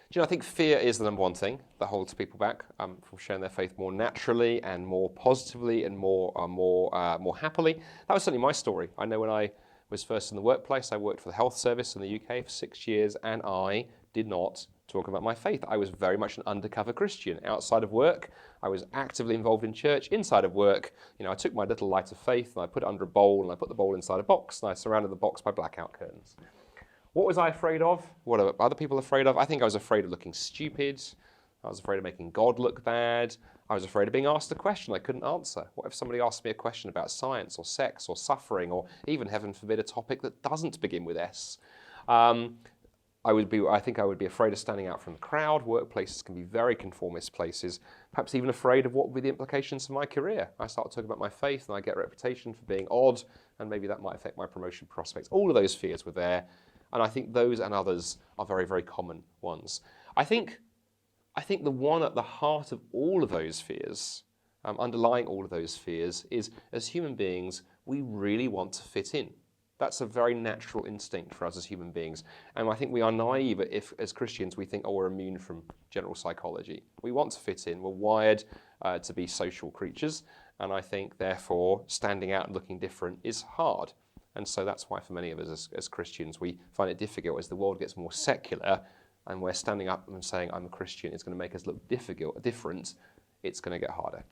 Do you know, I think fear is the number one thing that holds people back from sharing their faith more naturally and more positively and more happily. That was certainly my story. I know when I was first in the workplace, I worked for the health service in the UK for 6 years, and I did not talk about my faith. I was very much an undercover Christian. Outside of work, I was actively involved in church. Inside of work, I took my little light of faith and I put it under a bowl, and I put the bowl inside a box, and I surrounded the box by blackout curtains. What was I afraid of? What are other people afraid of? I think I was afraid of looking stupid. I was afraid of making God look bad. I was afraid of being asked a question I couldn't answer. What if somebody asked me a question about science or sex or suffering or even, heaven forbid, a topic that doesn't begin with S? I think I would be afraid of standing out from the crowd. Workplaces can be very conformist places. Perhaps even afraid of what would be the implications of my career. I start talking about my faith and I get a reputation for being odd, and maybe that might affect my promotion prospects. All of those fears were there. And I think those and others are very, very common ones. I think the one at the heart of all of those fears, underlying all of those fears, is as human beings, we really want to fit in. That's a very natural instinct for us as human beings. And I think we are naive if, as Christians, we think, oh, we're immune from general psychology. We want to fit in. We're wired to be social creatures. And I think, therefore, standing out and looking different is hard. And so that's why for many of us as Christians, we find it difficult as the world gets more secular and we're standing up and saying, I'm a Christian, it's going to make us look different, it's going to get harder.